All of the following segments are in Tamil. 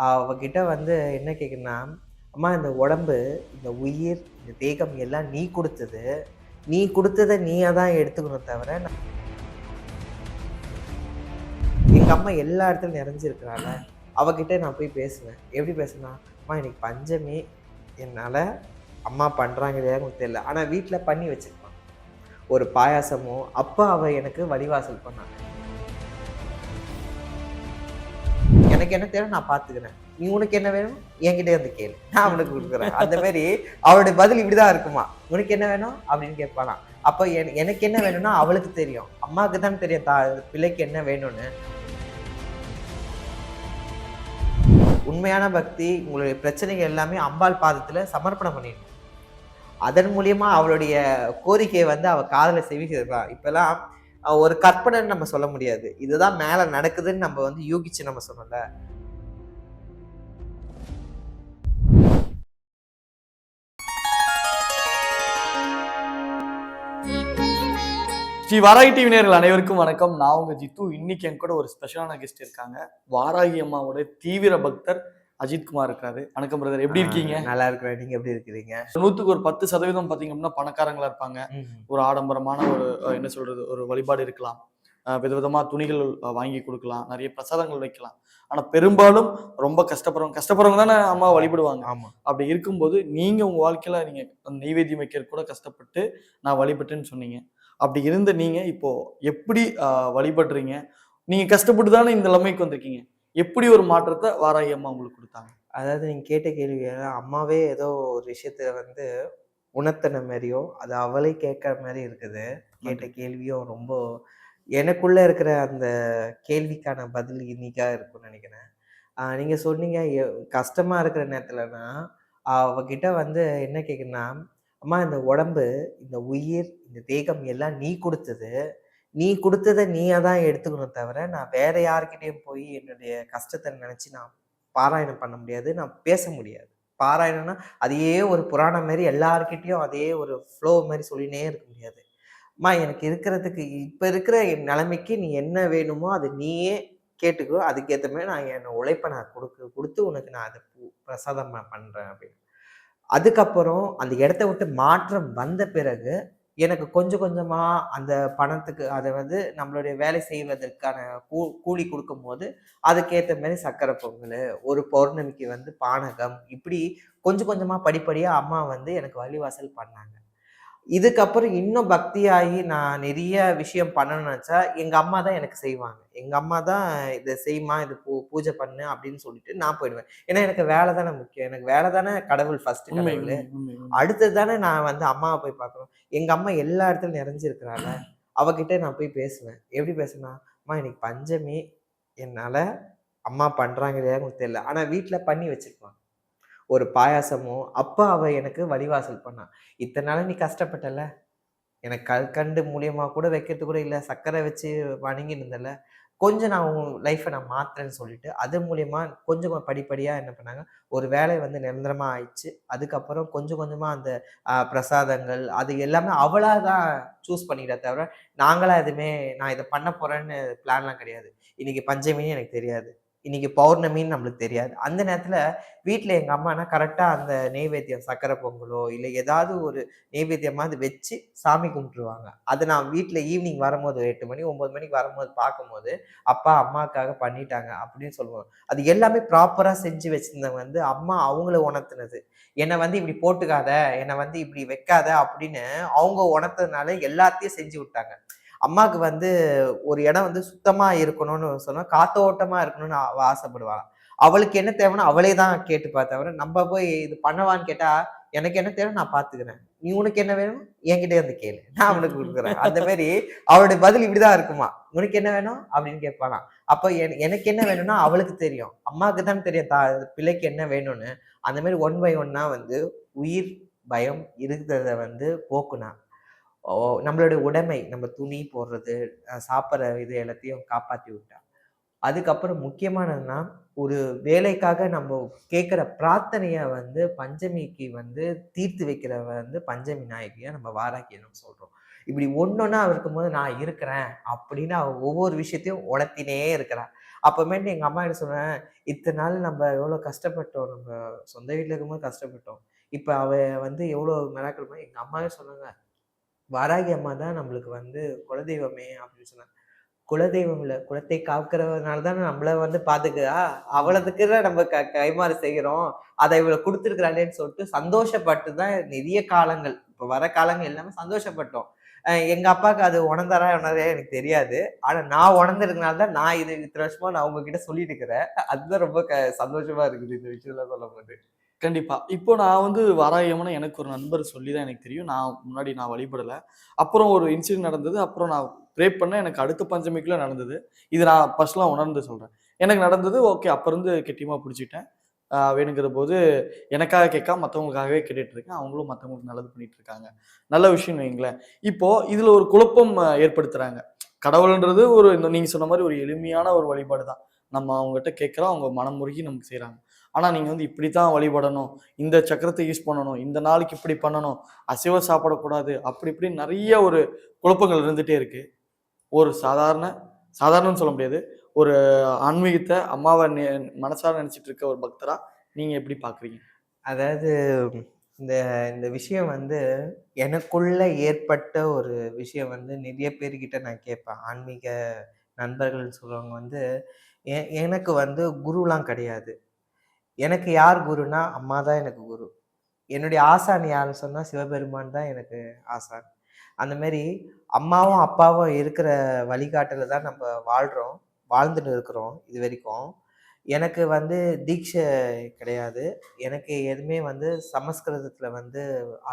அவகிட்ட வந்து என்ன கேட்குறேன்னா, அம்மா இந்த உடம்பு, இந்த உயிர், இந்த தேகம் எல்லாம் நீ குடுத்தது. நீ குடுத்தத நீயா தான் எடுத்துக்கணும் தவிர, எங்க அம்மா எல்லா இடத்துலயும் நிறைஞ்சிருக்கிறாள, அவகிட்ட நான் போய் பேசுவேன். எப்படி பேசுவேன்னா, அம்மா இன்னைக்கு பஞ்சமி. என்னால அம்மா பண்றாங்க இல்லையான்னு எனக்கு தெரியல. ஆனா வீட்ல பண்ணி வச்சிருப்பான். ஒரு பாயாசமோ, அப்ப அவ எனக்கு வழிவாசல் பண்ணா. எனக்கு என்ன தேவை நான் பார்த்துக்கிறேன். நீ உனக்கு என்ன வேணும்? என்கிட்டயே வந்து கேளு. நான் அவனுக்கு குடுக்குறேன். அந்த மாரி அவளுடைய பதில் இப்படிதான் இருக்குமா. உனக்கு என்ன வேணும்? அப்படின்னு கேட்பாளாம். அப்ப எனக்கு என்ன வேணும்னா அவளுக்கு தெரியும். அம்மாவுக்கு தான் தெரியும் பிள்ளைக்கு என்ன வேணும்னு. உண்மையான பக்தி, உங்களுடைய பிரச்சனைகள் எல்லாமே அம்பாள் பாதத்துல சமர்ப்பணம் பண்ணிடணும். அதன் மூலியமா அவளுடைய கோரிக்கையை வந்து அவ காதுல செவி சேர்க்கிறா. இப்பெல்லாம் ஒரு கற்பனைன்னு நம்ம சொல்ல முடியாது. இதுதான் மேல நடக்குதுன்னு நம்ம வந்து யூகிச்சு நம்ம சொல்லல. ஸ்ரீ வாராகி டிவி நேயர்கள் அனைவருக்கும் வணக்கம். நான் உங்க ஜித்து. இன்னைக்கு என் கூட ஒரு ஸ்பெஷலான கெஸ்ட் இருக்காங்க. வாராகி அம்மாவோட தீவிர பக்தர் அஜித்குமார் இருக்காரு. வணக்கம் பிரதர், எப்படி இருக்கீங்க? நல்லா இருக்கிறேன். நீங்க எப்படி இருக்கிறீங்க? 100க்கு ஒரு 10% பாத்தீங்க அப்படின்னா பணக்காரங்களா இருப்பாங்க. ஒரு ஆடம்பரமான ஒரு என்ன சொல்றது, ஒரு வழிபாடு இருக்கலாம். விதவிதமா துணிகள் வாங்கி கொடுக்கலாம், நிறைய பிரசாதங்கள் வைக்கலாம். ஆனா பெரும்பாலும் ரொம்ப கஷ்டப்படுறவங்க தானே அம்மா வழிபடுவாங்க. அப்படி இருக்கும்போது நீங்க உங்க வாழ்க்கையில நீங்க நெய்வேத்தியம் வைக்கிற கூட கஷ்டப்பட்டு நான் வழிபட்டேன்னு சொன்னீங்க. அப்படி இருந்த நீங்க இப்போ எப்படி வழிபடுறீங்க? நீங்க கஷ்டப்பட்டு தானே இந்த நிலைமைக்கு வந்திருக்கீங்க. எப்படி ஒரு மாற்றத்தை வாராகி அம்மா உங்களுக்கு கொடுத்தாங்க? அதாவது நீங்க கேட்ட கேள்வி அம்மாவே ஏதோ ஒரு விஷயத்த வந்து உணர்த்தின மாதிரியோ, அது அவளே கேட்கற மாதிரி இருக்குது. கேட்ட கேள்வியும் ரொம்ப எனக்குள்ள இருக்கிற அந்த கேள்விக்கான பதில் இன்னைக்கா இருக்கும்னு நினைக்கிறேன். நீங்க சொன்னீங்க கஷ்டமா இருக்கிற நேரத்துலனா, அவகிட்ட வந்து என்ன கேட்குறேன்னா, அம்மா இந்த உடம்பு, இந்த உயிர், இந்த தேகம் எல்லாம் நீ குடுத்தது. நீ குடுத்தத நீயா தான் எடுத்துக்கணும் தவிர, நான் வேற யார்கிட்டயும் போய் என்னுடைய கஷ்டத்த நினைச்சு நான் பாராயணம் பண்ண முடியாது. நான் பேச முடியாது. பாராயணம்னா, அதையே ஒரு புராணம் மாரி எல்லார்கிட்டயும் அதே ஒரு ஃப்ளோ மாரி சொல்லினே இருக்க முடியாது. அம்மா எனக்கு இருக்கிறதுக்கு இப்ப இருக்கிற என் நிலைமைக்கு நீ என்ன வேணுமோ அத நீயே கேட்டுக்கோ. அதுக்கேத்த மாரி நான் என் உழைப்ப நான் குடுத்து உனக்கு நான் அத பிரசாதம் நான் பண்றேன் அப்படின்னு. அதுக்கப்புறம் அந்த இடத்த விட்டு மாற்றம் வந்த பிறகு, எனக்கு கொஞ்சம் கொஞ்சமா அந்த பணத்துக்கு அத வந்து நம்மளுடைய வேலை செய்வதற்கான கூலி குடுக்கும்போது, அதுக்கேத்த மாரி சர்க்கரை பொங்கலு, ஒரு பௌர்ணமிக்கு வந்து பானகம், இப்படி கொஞ்சம் கொஞ்சமா படிப்படியா அம்மா வந்து எனக்கு வழிவாசல் பண்ணாங்க. இதுக்கப்புறம் இன்னும் பக்தியாகி நான் நெறைய விஷயம் பண்ணணும்னு நெனச்சா, எங்க அம்மா தான் எனக்கு செய்வாங்க. எங்க அம்மா தான் "இத செய்யுமா, இது பூஜை பண்ணு" அப்படின்னு சொல்லிட்டு நான் போயிடுவேன். ஏன்னா எனக்கு வேலை தானே முக்கியம். எனக்கு வேலை தானே கடவுள் ஃபர்ஸ்ட்டு உண்மை, கடவுளு. உண்மை, உண்மை, உண்மை. அடுத்தது தானே நான் வந்து அம்மாவ போய் பார்க்கணும். எங்க அம்மா எல்லா இடத்துலயும் நிறைஞ்சிருக்கிறாள, அவகிட்ட நான் போய் பேசுவேன். எப்படி பேசுவேன்னா, "அம்மா இன்னைக்கு பஞ்சமி. என்னால அம்மா பண்றாங்க இல்லையான்னு எனக்கு தெரியல. ஆனா வீட்ல பண்ணி வச்சிருப்பாங்க." ஒரு பாயாசமோ, அப்ப அவ எனக்கு வழிவாசல் பண்ணா. "இத்தன நாளா நீ கஷ்டப்பட்டல்ல. எனக்கு கற்கண்டு மூலியமா கூட வைக்கிறது கூட இல்ல. சர்க்கரை வச்சு வணங்கின்னு இருந்தல்ல. கொஞ்சம் நான் உன் லைஃப்ப நான் மாத்துறேன்னு" சொல்லிட்டு, அது மூலியமா கொஞ்சம் படிப்படியா என்ன பண்ணாங்க, ஒரு வேலை வந்து நிரந்தரமா ஆயிடுச்சு. அதுக்கப்புறம் கொஞ்சம் கொஞ்சமா அந்த பிரசாதங்கள், அது எல்லாமே அவளா தான் சூஸ் பண்ணிக்கிட்டா தவிர, நாங்களா எதுவுமே நான் இத பண்ண போறேன்னு பிளான்லாம் கிடையாது. இன்னைக்கு பஞ்சமின்னு எனக்கு தெரியாது. இன்னைக்கு பௌர்ணமின்னு நம்மளுக்கு தெரியாது. அந்த நேரத்துல வீட்ல எங்க அம்மானா கரெக்ட்டா அந்த நெய்வேத்தியம் சர்க்கரை பொங்கலோ, இல்ல ஏதாவது ஒரு நெய்வேத்தியமாவது வச்சு சாமி கும்பிட்டுருவாங்க. அத நான் வீட்ல ஈவினிங் வரும்போது 8 மணி 9 மணிக்கு வரும்போது பார்க்கும்போது, அப்பா அம்மாக்காக பண்ணிட்டாங்க அப்படின்னு சொல்லுவோம். அது எல்லாமே ப்ராப்பரா செஞ்சு வச்சிருந்தவங்க வந்து அம்மா அவங்கள உணர்த்துனது. என்ன வந்து இப்படி போட்டுக்காத, என்ன வந்து இப்படி வைக்காத அப்படின்னு அவங்க உணர்த்ததுனால எல்லாத்தையும் செஞ்சு விட்டாங்க. அம்மாக்கு வந்து ஒரு இடம் வந்து சுத்தமா இருக்கணும்னு சொன்னா, காத்தோட்டமா இருக்கணும்னு அவ ஆசைப்படுவா. அவளுக்கு என்ன தேவைன்னு அவளே தான் கேட்டுப்பா தவிர, நம்ம போய் இது பண்ணவான்னு கேட்டா, எனக்கு என்ன தேவை நான் பார்த்துக்கிறேன். நீ உனக்கு என்ன வேணும்? என்கிட்டயே வந்து கேளு. நான் அவனுக்கு குடுக்குறேன். அந்த மாரி அவளுடைய பதில் இப்படிதான் இருக்குமா. உனக்கு என்ன வேணும்? அப்படின்னு கேட்பாளாம். அப்ப எனக்கு என்ன வேணும்னா அவளுக்கு தெரியும். அம்மாவுக்கு தான் தெரியும் பிள்ளைக்கு என்ன வேணும்னு. அந்த மாரி ஒன் பை ஒன்னா வந்து உயிர் பயம் இருக்கிறத வந்து போக்குனா. ஓ! நம்மளுடைய உடைமை, நம்ம துணி போடுறது, சாப்பிடுற இது எல்லாத்தையும் காப்பாத்தி விட்டா. அதுக்கப்புறம் முக்கியமானதுன்னா, ஒரு வேலைக்காக நம்ம கேட்கிற பிரார்த்தனைய வந்து பஞ்சமிக்கு வந்து தீர்த்து வைக்கிறவ வந்து பஞ்சமி நாயகியா நம்ம வாராகிய நம்ம சொல்றோம். இப்படி ஒண்ணொண்ணா இருக்கும்போது நான் இருக்கிறேன் அப்படின்னு அவ ஒவ்வொரு விஷயத்தையும் உணர்த்தினே இருக்கிறா. அப்பமேட்டு எங்க அம்மா கிட்ட சொன்னேன், இத்தன நாள் நம்ம எவ்வளோ கஷ்டப்பட்டோம். நம்ம சொந்த வீட்ல இருக்கும்போது கஷ்டப்பட்டோம். இப்ப அவ வந்து எவ்வளோ மிராக்கிள் பண்ணி எங்க அம்மாவே சொன்னாங்க. "வாராகி அம்மா தான் நம்மளுக்கு வந்து குலதெய்வமே" அப்படின்னு சொன்னாங்க. குலதெய்வம் இல்ல, குலத்தை காக்கிறதுனால தானே நம்மள வந்து பாத்துக்கிறா. ம். அவளதுக்கு தான் நம்ம கைமாறு செய்கிறோம். அத இவள குடுத்துருக்கிறாளேன்னு சொல்லிட்டு சந்தோஷப்பட்டு தான் நெறைய காலங்கள், இப்ப வர காலங்கள் எல்லாமே சந்தோஷப்பட்டோம். எங்க அப்பாவுக்கு அது உணர்ந்தாரா உணரலையா எனக்கு தெரியாது. ஆனா நான் உணர்ந்ததுனால தான் நான் இது இத்தன வருஷமா நான் உங்ககிட்ட சொல்லிட்டு இருக்கிறேன். அதுதான் ரொம்ப சந்தோஷமா இருக்குது இந்த விஷயம்லாம் சொல்லும்போது. கண்டிப்பா. இப்போ நான் வந்து வாராகி அம்மன எனக்கு ஒரு நண்பர் சொல்லி தான் எனக்கு தெரியும். முன்னாடி நான் வழிபடல. அப்புறம் ஒரு இன்சிடென்ட் நடந்தது. அப்புறம் நான் ப்ரே பண்ணேன். எனக்கு அடுத்த பஞ்சமிக்குள்ள நடந்தது. இது நான் பர்சனலா உணர்ந்து சொல்றேன். எனக்கு நடந்தது. ஓகே. அப்ப இருந்து கெட்டியமா புடிச்சுட்டேன். வேணுங்கிற போது எனக்காக கேட்காம மத்தவங்களுக்காகவே கேட்டுட்டு இருக்கேன். அவங்களும் மத்தவங்களுக்கு நல்லது பண்ணிட்டு இருக்காங்க. நல்ல விஷயம்னு வைங்களேன். இப்போ இதுல ஒரு குழப்பம் ஏற்படுத்துறாங்க. கடவுள்ன்றது ஒரு நீங்க சொன்ன மாரி ஒரு எளிமையான ஒரு வழிபாடு தான். நம்ம அவங்ககிட்ட கேட்கிறோம். அவங்க மனம் உருகி நமக்கு செய்றாங்க. ஆனா நீங்க வந்து இப்படித்தான் வழிபடணும். இந்த சக்கரத்த யூஸ் பண்ணணும். இந்த நாளைக்கு இப்படி பண்ணணும். அசைவம் சாப்பிடக்கூடாது. அப்படி இப்படின்னு நெறைய ஒரு குழப்பங்கள் இருந்துட்டே இருக்கு. ஒரு சாதாரணம்னு சொல்ல முடியாது. ஒரு ஆன்மீகத்த அம்மாவ மனசார நெனச்சுட்டு இருக்க ஒரு பக்தரா நீங்க எப்படி பார்க்குறீங்க? அதாவது இந்த இந்த விஷயம் வந்து எனக்குள்ள ஏற்பட்ட ஒரு விஷயம் வந்து நெறைய பேர்கிட்ட நான் கேட்பேன். ஆன்மீக நண்பர்கள்ன்னு சொல்றவங்க வந்து, எனக்கு வந்து குருலாம் கிடையாது. எனக்கு யார் குருன்னா, அம்மா தான் எனக்கு குரு. என்னுடைய ஆசான் யாருன்னு சொன்னா, சிவபெருமான் தான் எனக்கு ஆசான். அந்த மாரி அம்மாவும், அப்பாவும் இருக்கிற வழிகாட்டுல தான் நம்ம வாழ்றோம். வாழ்ந்துட்டு இருக்கிறோம் இதுவரைக்கும். எனக்கு வந்து தீட்சை கிடையாது. எனக்கு எதுவுமே வந்து சமஸ்கிருதத்துல வந்து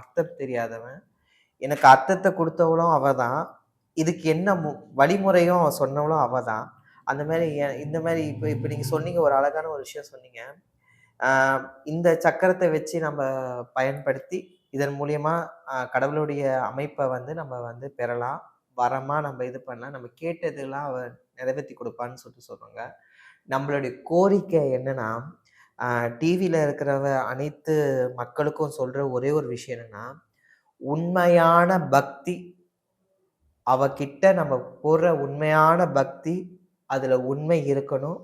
அர்த்தம் தெரியாதவன். எனக்கு அர்த்தத்த குடுத்தவளும் அவ தான். இதுக்கு என்ன வழிமுறையும் சொன்னவளும் அவ தான். அந்த மாரி இந்த மாரி இப்ப இப்ப நீங்க சொன்னீங்க ஒரு அழகான ஒரு விஷயம் சொன்னீங்க. ஆ இந்த சக்கரத்த வச்சு நம்ம பயன்படுத்தி, இதன் மூலியமா கடவுளுடைய அமைப்ப வந்து நம்ம வந்து பெறலாம். வரமா நம்ம இது பண்ணலாம். நம்ம கேட்டதெல்லாம் அவ நிறைவேத்தி குடுப்பான்னு சொல்லிட்டு சொல்றாங்க. நம்மளுடைய கோரிக்கை என்னன்னா, அ டிவில இருக்கிறவ அனைத்து மக்களுக்கும் சொல்ற ஒரே ஒரு விஷயம் என்னன்னா, உண்மையான பக்தி அவகிட்ட நம்ம போடுற உண்மையான பக்தி, அதுல உண்மை இருக்கணும்.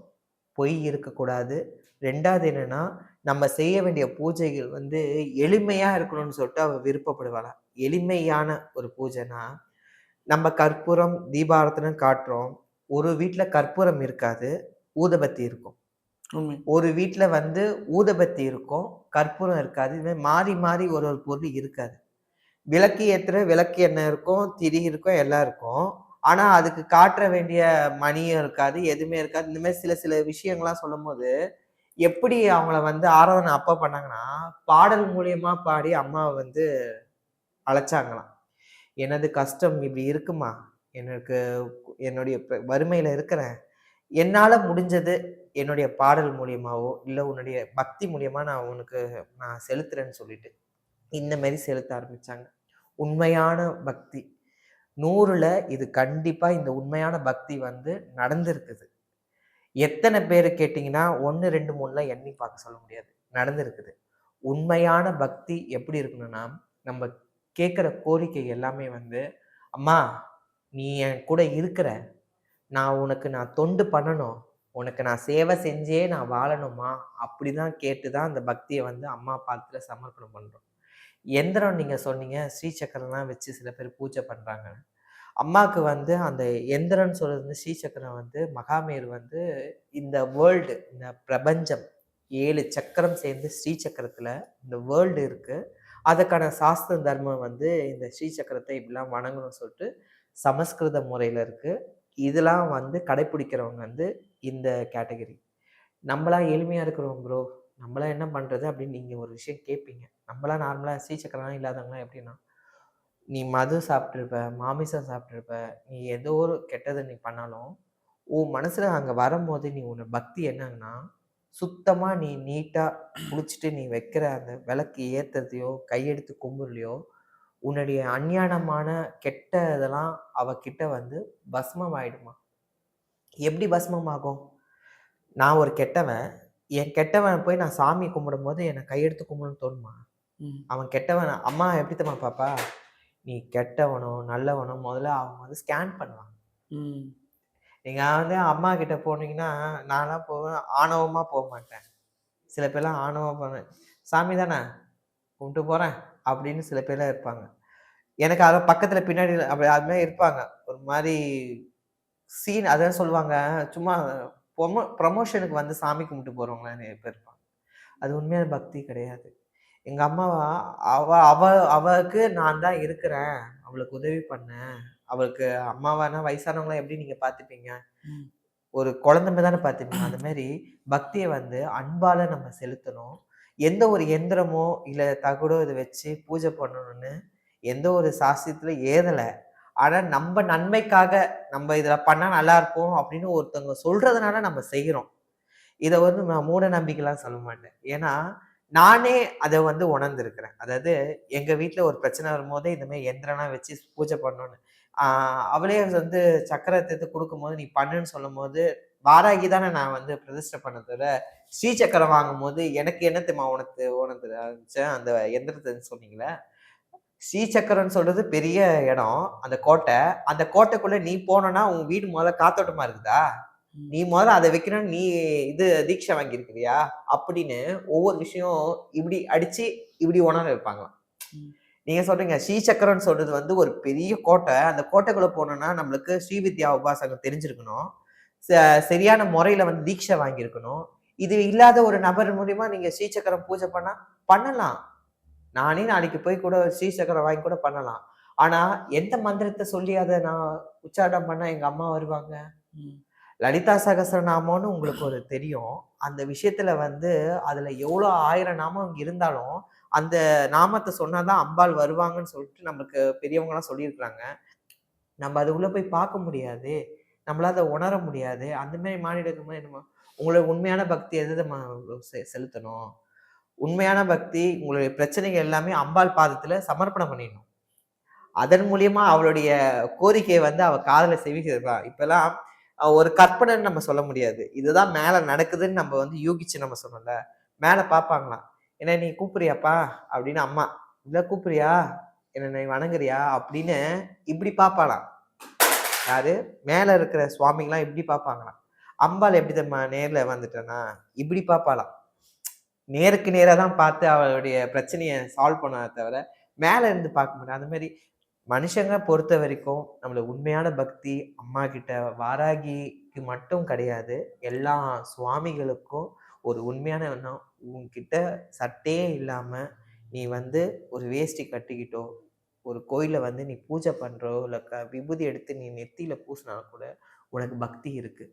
பொய் இருக்கக்கூடாது. 2வது என்னன்னா, நம்ம செய்ய வேண்டிய பூஜைகள் வந்து எளிமையா இருக்கணும்னு சொல்லிட்டு அவ விருப்பப்படுவாளாம். எளிமையான ஒரு பூஜைன்னா, நம்ம கற்பூரம், தீபாராத்தனை காட்டுறோம். ஒரு வீட்ல கற்பூரம் இருக்காது. ஊதுபத்தி இருக்கும். உண்மை. ஒரு வீட்ல வந்து ஊதுபத்தி இருக்கும். கற்பூரம் இருக்காது. இது மாரி மாறி, மாறி ஒரு ஒரு பொருள் இருக்காது. விளக்கு ஏத்துற விளக்கு எண்ணெய் இருக்கும், திரி இருக்கும், எல்லாம் இருக்கும். ஆனா, அதுக்கு காட்ட வேண்டிய மணியும் இருக்காது, எதுவுமே இருக்காது. இந்த மாரி சில சில விஷயங்கள்லாம் சொல்லும்போது, எப்படி அவங்கள வந்து ஆராதனை அப்ப பண்ணாங்கன்னா, பாடல் மூலியமா பாடி அம்மாவ வந்து அழைச்சாங்களாம். "எனது கஷ்டம் இப்படி இருக்குமா? எனக்கு என்னுடைய வறுமையில இருக்கிறேன். என்னால முடிஞ்சது என்னுடைய பாடல் மூலியமாவோ, இல்ல உன்னுடைய பக்தி மூலியமா நான் உனக்கு நான் செலுத்துறேன்னு" சொல்லிட்டு, இந்த மாரி செலுத்த ஆரம்பிச்சாங்க. உண்மையான பக்தி. 100ல இது கண்டிப்பா இந்த உண்மையான பக்தி வந்து நடந்திருக்குது. எத்தன பேரு கேட்டீங்கன்னா, 1, 2, 3லாம் எண்ணி பார்க்க சொல்ல முடியாது. நடந்திருக்குது. உண்மையான பக்தி எப்படி இருக்கணும்னா, நம்ம கேட்கிற கோரிக்கை எல்லாமே வந்து, "அம்மா, நீ என் கூட இருக்கிற. நான் உனக்கு தொண்டு பண்ணணும். உனக்கு நான் சேவை செஞ்சே நான் வாழணும்மா." அப்படிதான் கேட்டு தான் அந்த பக்திய வந்து அம்மா பாதத்துல சமர்ப்பணம் பண்றோம். எந்திரம் நீங்க சொன்னீங்க, ஸ்ரீசக்கரம்லாம் வச்சு சில பேர் பூஜை பண்றாங்க. அம்மாக்கு வந்து அந்த எந்திரன்னு சொல்றது வந்து ஸ்ரீசக்கரம் வந்து மகாமேரு வந்து இந்த வேர்ல்டு, இந்த பிரபஞ்சம் 7 சக்கரம் சேர்ந்து ஸ்ரீசக்கரத்துல இந்த வேர்ல்டு இருக்கு. அதுக்கான சாஸ்திர தர்மம் வந்து இந்த ஸ்ரீசக்கரத்த இப்படிலாம் வணங்கணும்னு சொல்லிட்டு சமஸ்கிருத முறையில இருக்கு. இதெல்லாம் வந்து கடைப்பிடிக்கிறவங்க வந்து இந்த கேட்டகரி. நம்பலாம் எளிமையா இருக்கிறோம் ப்ரோ. நம்பலாம் என்ன பண்றது? அப்படின்னு நீங்க ஒரு விஷயம் கேட்பீங்க. நம்பலாம் நார்மலா ஸ்ரீசக்கரம்லாம் இல்லாதவங்கலாம் எப்படின்னா, நீ மது சாப்பிட்டுருப்ப, மாமிசம் சாப்பிட்டுருப்ப, நீ ஏதோ ஒரு கெட்டது நீ பண்ணாலும், உன் மனசுல அங்க வரும்போது நீ உன்ன பக்தி என்னன்னா, சுத்தமா நீ நீட்டா குளிச்சுட்டு நீ வைக்கிற அந்த விளக்கு ஏத்துறதையோ, கையெடுத்து கும்புறதையோ, உன்னுடைய அஞ்ஞானமான கெட்ட இதெல்லாம் அவ கிட்ட வந்து பஸ்மம் ஆயிடுமா. எப்படி பஸ்மமாகும்? நான் ஒரு கெட்டவன். என் கெட்டவன் போய் நான் சாமி கும்பிடும்போது என்ன கையெடுத்து கும்பிடணும்னு தோணுமா? ம். அவன் கெட்டவன். அம்மா எப்படி தெரியுமா பாப்பா? நீ கெட்டவனோ, நல்லவனோ முதல்ல அவங்க வந்து ஸ்கேன் பண்ணுவாங்க. ம். நீங்க வந்து அம்மா கிட்ட போனீங்கன்னா, நான்லாம் போவேன் ஆணவமா போமாட்டேன். சில பேர்லாம் ஆணவமா போவேன். "சாமி தானே, கும்பிட்டு போறேன்" அப்படின்னு சில பேர்லாம் இருப்பாங்க. எனக்கு அத பக்கத்துல பின்னாடி அப்படி அது மாரி இருப்பாங்க. ஒரு மாரி சீன் அதான் சொல்லுவாங்க, சும்மா ப்ரமோஷனுக்கு வந்து சாமி கும்பிட்டு போறவங்கலாம் நெறைய பேர் இருப்பாங்க. அது உண்மையான பக்தி கிடையாது. எங்க அம்மாவா அவ அவ அவளுக்கு நான் தான் இருக்கிறேன். அவளுக்கு உதவி பண்ணேன். அவளுக்கு அம்மாவானா வயசானவங்கள எப்படி நீங்க பார்த்துப்பீங்க? ம். ஒரு குழந்தை மாரி தானே பார்த்துப்பீங்க. அந்த மாரி பக்திய வந்து அன்பால நம்ம செலுத்தணும். எந்த ஒரு எந்திரமோ, இல்ல தகடோ இத வச்சு பூஜை பண்ணணும்னு எந்த ஒரு சாஸ்திரத்தில ஏதல. ஆனா நம்ப நன்மைக்காக, நம்ப இதில பண்ணா நல்லாருக்கும் அப்படின்னு ஒருத்தவங்க சொல்றதுனால நம்ம செய்றோம். இத வந்து நான் மூட நம்பிக்கைலாம் சொல்ல மாட்டேன். ஏன்னா, நானே அத வந்து உணர்ந்திருக்கிறேன். அதாவது எங்க வீட்ல ஒரு பிரச்சனை வரும்போதே இந்த மாரி எந்திரம்லாம் வச்சு பூஜை பண்ணணும்னு. ஆ அவளே வந்து சக்கரத்த எடுத்து குடுக்கும்போது, "நீ பண்ணுன்னு" சொல்லும்போது, வாராகி தானே நான் வந்து பிரதிஷ்டை பண்ணத விட, ஸ்ரீ சக்கரம் வாங்கும்போது எனக்கு என்ன தெரியுமா உணர்த்த ஆரம்பிச்சேன், அந்த எந்திரத்த சொன்னீங்கல்ல. ஸ்ரீ சக்கரம்ன்னு சொல்றது பெரிய இடம், அந்த கோட்டை. அந்த கோட்டைக்குள்ள நீ போனோம்னா, உன் வீடு மொதல்ல காத்தோட்டமா இருக்குதா? ம். நீ மொதல்ல அத வைக்கணும்னு நீ இது தீட்சை வாங்கியிருக்கிறியா? அப்படின்னு ஒவ்வொரு விஷயம் இப்படி அடிச்சு, இப்படி உணர வைப்பாங்களாம். ம். நீங்க சொல்றீங்க ஸ்ரீசக்கரம்ன்னு சொல்றது வந்து ஒரு பெரிய கோட்டை. அந்த கோட்டைக்குள்ள போனோம்னா, நம்மளுக்கு ஸ்ரீவித்யா உபாசகம் தெரிஞ்சிருக்கணும். ச சரியான முறையில வந்து தீட்சை வாங்கியிருக்கணும். இது இல்லாத ஒரு நபர் மூலியமா நீங்க ஸ்ரீசக்கரம் பூஜை பண்ணா பண்ணலாம். நானே நாளைக்கு போய் கூட ஸ்ரீசக்கரம் வாங்கி கூட பண்ணலாம். ஆனா, எந்த மந்திரத்த சொல்லி அத நான் உச்சாரணம் பண்ணா எங்க அம்மா வருவாங்க? ம். லலிதா சகஸ்ரநாமம்னு உங்களுக்கு ஒரு தெரியும். அந்த விஷயத்துல வந்து அதுல எவ்வளோ 1000 நாமம் இருந்தாலும், அந்த நாமத்த சொன்னா தான் அம்பாள் வருவாங்கன்னு சொல்லிட்டு நமக்கு பெரியவங்கலாம் சொல்லியிருக்கிறாங்க. நம்ம அது உள்ள போய் பார்க்க முடியாது. நம்மளால அத உணர முடியாது. அந்த மாரி மானிடர்கள் என்னமோ உங்களோட உண்மையான பக்தி எது தெரியுமா செலுத்தணும்? உண்மையான பக்தி உங்களுடைய பிரச்சனைகள் எல்லாமே அம்பாள் பாதத்துல சமர்ப்பணம் பண்ணிடணும். அதன் மூலியமா அவளுடைய கோரிக்கைய வந்து அவ காதுல செவி சேர்ப்பா. இப்பலாம் ஒரு கற்பனைன்னு நம்ம சொல்ல முடியாது. இதுதான் மேல நடக்குதுன்னு நம்ம வந்து யூகிச்சு நம்ம சொன்னோம்ல. மேல பார்ப்பாங்களாம். "என்ன நீ கூப்பிடுறியாப்பா?" அப்படின்னு அம்மா. "இல்ல கூப்பிடுறியா? என்ன நீ வணங்குறியா?" அப்படின்னு இப்படி பார்ப்பாளாம். யாரு? மேல இருக்கிற சுவாமிங்கலாம் இப்படி பார்ப்பாங்களாம். அம்பாள் எப்படி தெரியுமா நேர்ல வந்துட்டேன்னா, இப்படி பார்ப்பாளாம். நேருக்கு நேரா தான் பார்த்து அவளுடைய பிரச்சனைய சால்வ் பண்ணாளே தவிர, மேல இருந்து பார்க்க மாட்டா. அந்த மாரி மனுஷங்க பொறுத்தவரைக்கும், நம்மள உண்மையான பக்தி அம்மாகிட்ட வாராகிக்கு மட்டும் கிடையாது. எல்லா சுவாமிகளுக்கும் ஒரு உண்மையான எண்ணம். உன்கிட்ட சட்டையே இல்லாம, நீ வந்து ஒரு வேஷ்டி கட்டிக்கிட்டோ, ஒரு கோயில்ல வந்து நீ பூஜை பண்றோ, இல்ல விபூதி எடுத்து நீ நெத்தியில பூசினா கூட, உனக்கு பக்தி இருக்கு.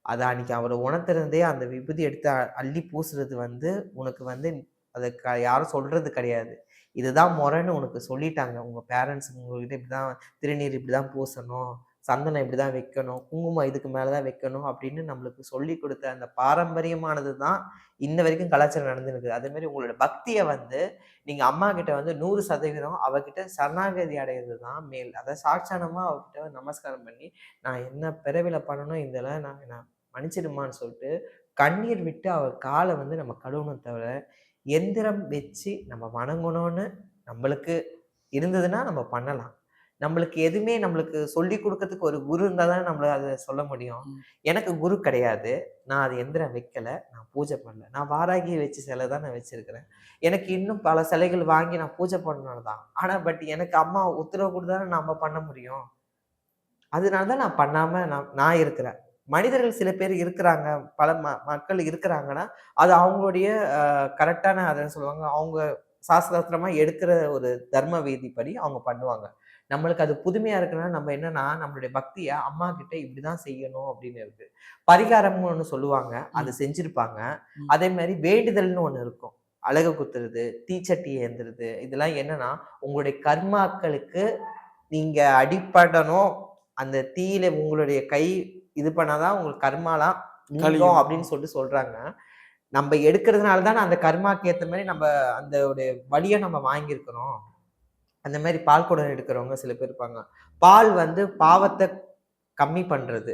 அத அன்னைக்கு அவரு உணர்த்துனதே அந்த விபூதி எடுத்து அள்ளி பூசுறது வந்து, உனக்கு வந்து அத யாரும் சொல்றது கிடையாது. இதுதான் மொறன்னு உனக்கு சொல்லிட்டாங்க. உங்க பேரண்ட்ஸ் உங்ககிட்ட இப்படிதான் திருநீர் இப்படிதான் பூசணும். சந்தனம் இப்படிதான் வைக்கணும். குங்குமம் இதுக்கு மேல தான் வைக்கணும் அப்படின்னு நம்மளுக்கு சொல்லிக் குடுத்த அந்த பாரம்பரியமானது தான் இன்ன வரைக்கும் கலாச்சாரம் நடந்துன்னு இருக்குது. அதே மாரி உங்களோட பக்திய வந்து நீங்க அம்மாகிட்ட வந்து 100% அவகிட்ட சரணாகதி அடையறது தான் மேல். அதாவது சாட்சானமா அவகிட்ட நமஸ்காரம் பண்ணி, நான் என்ன பிறவில பண்ணனோ இதெல்லாம் நான் நான் மன்னிச்சிடுமான்னு சொல்லிட்டு, கண்ணீர் விட்டு அவ கால வந்து நம்ம கழுவணும் தவிர, எந்திரம் வச்சு நம்ம வணங்கணும்னு நம்மளுக்கு இருந்ததுன்னா நம்ம பண்ணலாம். நம்மளுக்கு எதுவுமே நம்மளுக்கு சொல்லிக் குடுக்கறதுக்கு ஒரு குரு இருந்தா தானே நம்மள அத சொல்ல முடியும். ம். எனக்கு குரு கிடையாது. நான் அது எந்திரம் வைக்கல. நான் பூஜை பண்ணல. நான் வாராகி வச்ச சிலை தான் நான் வச்சிருக்கிறேன். எனக்கு இன்னும் பல சிலைகள் வாங்கி நான் பூஜை பண்ணணும் தான். ஆனா எனக்கு அம்மா உத்தரவு குடுத்தா தானே நம்ம பண்ண முடியும். அதனால தான் நான் பண்ணாம நான் இருக்கிறேன். மனிதர்கள் சில பேர் இருக்கிறாங்க. பல மக்கள் இருக்கிறாங்கன்னா, அது அவங்களுடைய கரெக்ட்டான அத சொல்லுவாங்க. அவங்க சாஸ்திரமா எடுக்கிற ஒரு தர்ம விதிப்படி அவங்க பண்ணுவாங்க. நம்மளுக்கு அது புதுமையா இருக்குன்னா, நம்ம என்னன்னா, நம்மளுடைய பக்திய அம்மாகிட்ட இப்படிதான் செய்யணும் அப்படின்னு இருக்கு. பரிகாரம்னு ஒண்ணு சொல்லுவாங்க. ம். அத செஞ்சிருப்பாங்க. ம். அதே மாரி வேண்டுதல்னு ஒண்ணு இருக்கும். அலகு குத்துறது, தீச்சட்டி ஏந்துறது, இதெல்லாம் என்னன்னா, உங்களுடைய கர்மாக்களுக்கு நீங்க அடிபடணும். அந்த தீயில உங்களுடைய கை இது பண்ணா தான் உங்களுக்கு கர்மாலாம் நீங்கும் கழியும். அப்படின்னு சொல்றாங்க. நம்ப எடுக்கிறதுனால தான அந்த கர்மாக்கு ஏத்த மாரி நம்ப அந்த ஒரு வலிய நம்ம வாங்கியிருக்கிறோம். அந்த மாரி பால் குடம் எடுக்கிறவங்க சில பேர் இருப்பாங்க. பால் வந்து பாவத்த கம்மி பண்றது.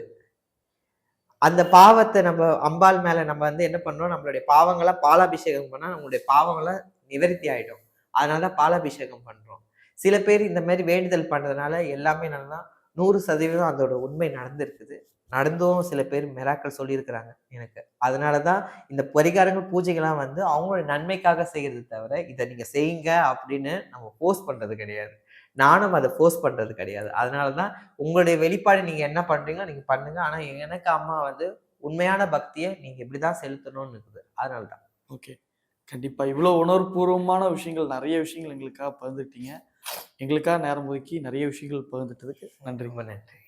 அந்த பாவத்த நம்ம அம்பாள் மேல நம்ம வந்து என்ன பண்றோம், நம்மளுடைய பாவங்கள பாலாபிஷேகம் பண்ணா நம்மளுடைய பாவங்கள நிவர்த்தி ஆயிடும். அதனால தான் பாலாபிஷேகம் பண்றோம். சில பேர் இந்த மாரி வேண்டுதல் பண்றதுனால எல்லாமே என்னன்னா 100% அதோட உண்மை நடந்திருக்குது. நடந்தும் சில பேர் மிராக்கள் சொல்லியிருக்கிறாங்க எனக்கு. அதனால தான் இந்த பரிகாரங்கள், பூஜைகள்லாம் வந்து அவங்களோட நன்மைக்காக செய்யறது தவிர, இத நீங்க செய்யுங்க அப்படின்னு நம்ம ஃபோர்ஸ் பண்றது கிடையாது. நானும் அத ஃபோர்ஸ் பண்றது கிடையாது. அதனால தான் உங்களுடைய வெளிப்பாடு நீங்க என்ன பண்றீங்களோ நீங்க பண்ணுங்க. ஆனா எனக்கு அம்மா வந்து உண்மையான பக்திய நீங்க இப்படிதான் செலுத்தணும்னு இருக்குது. அதனால தான். ஓகே. கண்டிப்பா. இவ்வளோ உணர்வுபூர்வமான விஷயங்கள், நெறைய விஷயங்கள் எங்களுக்காக பகிர்ந்துக்கிட்டீங்க. எங்களுக்காக நேரம் ஒதுக்கி நெறைய விஷயங்கள் பகிர்ந்துட்டதுக்கு நன்றி. ரொம்ப நன்றி.